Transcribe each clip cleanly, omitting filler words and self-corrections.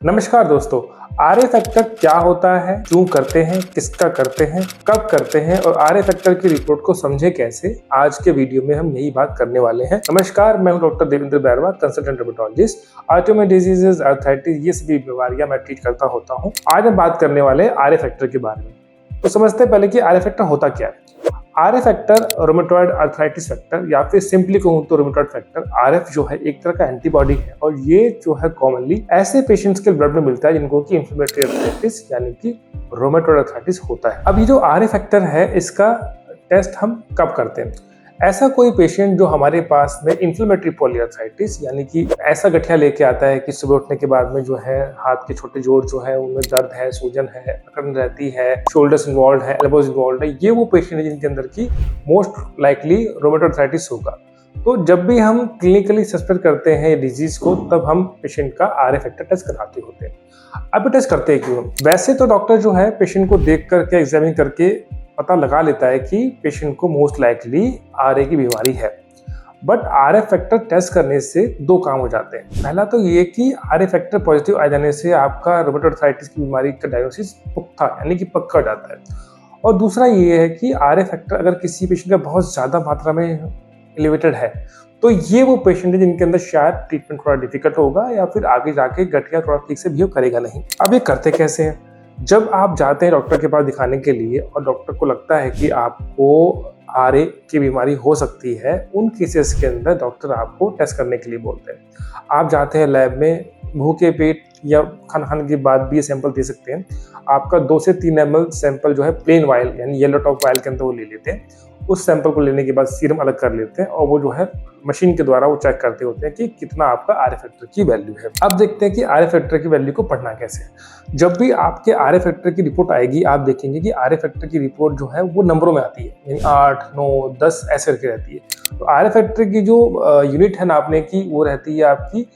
नमस्कार दोस्तों, are A factor क्या होता है, क्यों करते हैं, किसका करते हैं, कब करते हैं और आर ए फैक्टर की रिपोर्ट को समझे कैसे, आज के वीडियो में हम यही बात करने वाले हैं। नमस्कार, मैं हूं doctor Devendra Bairwa, consultant rheumatologist. Autoimmune diseases, arthritis, ये सभी बीमारियां मैं ट्रीट करता होता हूं। आज हम बात करने वाले हैं आर ए फैक्टर के बारे में। तो समझते हैं पहले कि आर ए फैक्टर होता क्या है। R A factor rheumatoid arthritis factor या फिर सिंपली कहूं तो रोमेटॉइड फैक्टर, आरएफ जो है एक तरह का एंटीबॉडी है और ये जो है कॉमनली ऐसे पेशेंट्स के ब्लड में मिलता है जिनको कि इन्फ्लेमेटरी आर्थराइटिस यानी कि रोमेटॉइड आर्थराइटिस होता है। अब ये जो आर ए फैक्टर है इसका टेस्ट हम कब करते हैं। ऐसा कोई पेशेंट जो हमारे पास में इन्फ्लेमेटरी पॉलीआर्थराइटिस यानी कि ऐसा गठिया लेके आता है कि सुबह उठने के बाद में जो है हाथ के छोटे जोड़ जो है उनमें दर्द है, सूजन है, अकड़न रहती है, शोल्डर्स इन्वॉल्व है, एल्बोज इन्वॉल्व है, ये वो पेशेंट है जिनके अंदर की मोस्ट लाइकली रोमेटॉइड आर्थराइटिस होगा। तो जब भी हम क्लिनिकली सस्पेक्ट करते हैं डिजीज को तब हम पेशेंट का आर ए फैक्टर टेस्ट कराते होते हैं। अब टेस्ट करते हैं क्यों? वैसे तो डॉक्टर जो है पेशेंट को देख करके एग्जामिन करके पता लगा लेता है कि पेशेंट को मोस्ट लाइकली आर ए की बीमारी है, but R A factor test करने से दो काम हो जाते हैं। पहला तो ये कि आर ए फैक्टर पॉजिटिव आ जाने से आपका रोमेटॉइड आर्थराइटिस की बीमारी का डायग्नोसिस पुख्ता यानी कि पक्का हो जाता है। और दूसरा ये है कि आर ए फैक्टर अगर किसी पेशेंट का बहुत ज़्यादा मात्रा में एलिवेटेड है तो ये वो पेशेंट है जिनके अंदर शायद ट्रीटमेंट थोड़ा डिफिकल्ट होगा या फिर आगे जाके गठिया थोड़ा ठीक से बिहेव करेगा नहीं। अब ये करते कैसे हैं? जब आप जाते हैं डॉक्टर के पास दिखाने के लिए और डॉक्टर को लगता है कि आपको आर ए की बीमारी हो सकती है, उन केसेस के अंदर डॉक्टर आपको टेस्ट करने के लिए बोलते हैं। आप जाते हैं लैब में, भूखे पेट या खाना खाने के बाद भी ये सैंपल दे सकते हैं। आपका 2 से 3 ml सैंपल जो है प्लेन वायल यानी येलो टॉप वायल के अंदर वो ले लेते हैं। उस सैंपल को लेने के बाद सीरम अलग कर लेते हैं और वो जो है मशीन के द्वारा वो चेक करते होते हैं कि कितना आपका आर ए फैक्टर की वैल्यू है। अब देखते हैं कि आर ए फैक्टर की वैल्यू को पढ़ना कैसे है। जब भी आपके आर ए फैक्टर की रिपोर्ट आएगी आप देखेंगे कि आर ए फैक्टर की रिपोर्ट जो है वो नंबरों में आती है, यानी 8, 9, 10 ऐसे करके रहती है। तो आर ए फैक्टर की जो यूनिट है नापने की वो रहती है आपकी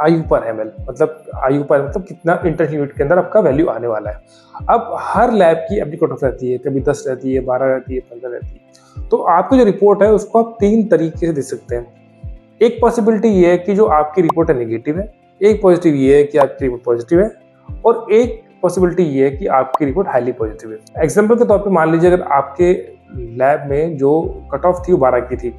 आयु पर एमएल, मतलब आयु पर मतलब कितना इंटरनल यूनिट के अंदर आपका वैल्यू आने वाला है। अब हर लैब की अपनी कट ऑफ रहती है, कभी 10 रहती है, 12 रहती है, 15 रहती है। तो आपकी जो रिपोर्ट है उसको आप 3 तरीके से दे सकते हैं। एक पॉसिबिलिटी ये है कि जो आपकी रिपोर्ट है नेगेटिव है, एक पॉजिटिव ये है कि आपकी रिपोर्ट पॉजिटिव है और एक पॉसिबिलिटी ये है कि आपकी रिपोर्ट हाईली पॉजिटिव है। एग्जाम्पल के तौर पे मान लीजिए अगर आपके लैब में जो कट ऑफ थी वो 12 की थी,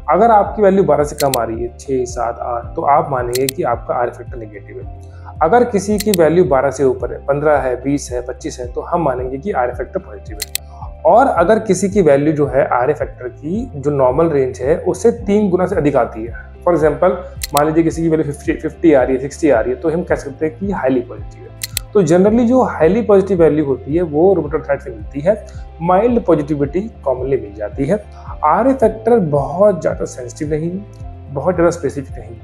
अगर आपकी वैल्यू 12 से कम आ रही है, 6, 7, 8, तो आप मानेंगे कि आपका आर ए फैक्टर नेगेटिव है। अगर किसी की वैल्यू 12 से ऊपर है, 15 है, 20 है, 25 है, तो हम मानेंगे कि आर ए फैक्टर पॉजिटिव है। और अगर किसी की वैल्यू जो है आर ए फैक्टर की जो नॉर्मल रेंज है उससे 3 गुना से अधिक आती है, फॉर एग्जांपल मान लीजिए किसी की वैल्यू 50 आ रही है, 60 आ रही है, तो हम कह सकते हैं कि हाईली पॉजिटिव है। तो जनरली जो हाईली पॉजिटिव वैल्यू होती है वो रोमेटॉइड आर्थराइटिस से मिलती है, माइल्ड पॉजिटिविटी कॉमनली मिल जाती है। आर ए फैक्टर बहुत ज़्यादा सेंसिटिव नहीं, बहुत ज़्यादा स्पेसिफिक नहीं।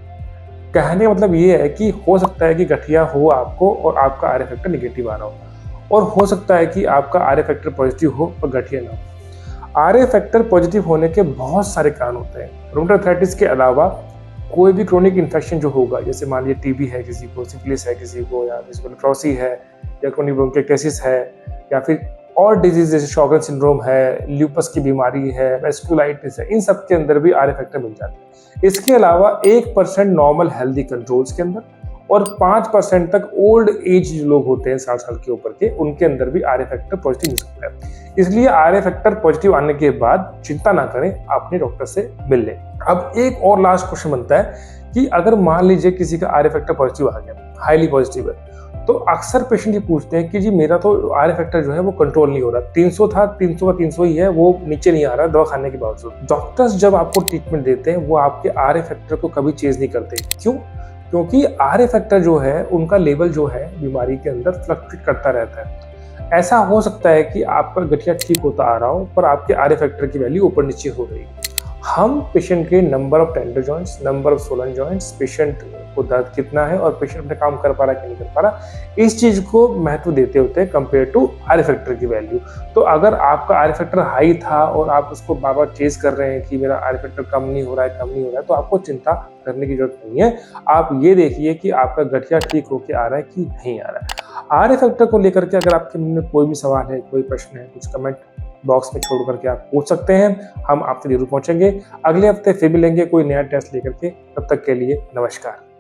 कहने का मतलब ये है कि हो सकता है कि गठिया हो आपको और आपका आर ए फैक्टर निगेटिव आ रहा हो, और हो सकता है कि आपका आर ए फैक्टर पॉजिटिव हो और गठिया ना हो। आर ए फैक्टर पॉजिटिव होने के बहुत सारे कारण होते हैं। रोमेटॉइड आर्थराइटिस के अलावा कोई भी क्रोनिक इन्फेक्शन जो होगा, जैसे मान लीजिए टीबी है किसी को, सिफिलिस है किसी को, या किसी को लेप्रोसी है, या क्रोनिक ब्रोंकाइटिस है, या फिर और डिजीज जैसे शॉगरेन सिंड्रोम है, ल्यूपस की बीमारी है, वेस्कुलाइटिस है, इन सब के अंदर भी आर ए फैक्टर मिल जाता है। इसके अलावा 1% नॉर्मल हेल्दी कंट्रोल्स के अंदर और 5% तक ओल्ड एज जो लोग होते हैं 60 साल के ऊपर के, उनके अंदर भी आर ए फैक्टर पॉजिटिव मिल सकता है। इसलिए आर ए फैक्टर पॉजिटिव आने के बाद चिंता ना करें, अपने डॉक्टर से मिल लें। अब एक और लास्ट क्वेश्चन बनता है कि अगर मान लीजिए किसी का आर ए फैक्टर पॉजिटिव आ गया, हाईली पॉजिटिव है, तो अक्सर पेशेंट ये पूछते हैं कि जी मेरा तो आर ए फैक्टर जो है वो कंट्रोल नहीं हो रहा, 300 था, 300 का 300 ही है, वो नीचे नहीं आ रहा दवा खाने के बावजूद। डॉक्टर्स जब आपको ट्रीटमेंट देते हैं वो आपके आर ए फैक्टर को कभी चेंज नहीं करते। क्यों? क्योंकि आर ए फैक्टर जो है उनका लेवल जो है बीमारी के अंदर फ्लक्चुएट करता रहता है। ऐसा हो सकता है कि आपका गठिया ठीक होता आ रहा हो पर आपके आर ए फैक्टर की वैल्यू ऊपर नीचे हो रही है। हम पेशेंट के number of tender joints, number of Solan joints, patient को दर्द कितना है और पेशेंट अपने काम कर पा रहा है कि नहीं कर पा रहा, इस चीज को महत्व देते होते हैं compare to R A factor की वैल्यू। तो अगर आपका आर ए फैक्टर हाई था और आप उसको बार बार चेज कर रहे हैं कि मेरा आर ए फैक्टर कम नहीं हो रहा है, कम नहीं हो रहा है, तो आपको चिंता करने की जरूरत नहीं है। आप ये देखिए कि आपका गठिया ठीक होके आ रहा है कि नहीं आ रहा है। आर ए फैक्टर को लेकर के अगर आपके मन में कोई भी सवाल है, कोई प्रश्न है, कुछ कमेंट बॉक्स में छोड़ करके आप पूछ सकते हैं, हम आपसे जरूर पहुंचेंगे। अगले हफ्ते फिर मिलेंगे कोई नया टेस्ट लेकर के, तब तक के लिए नमस्कार।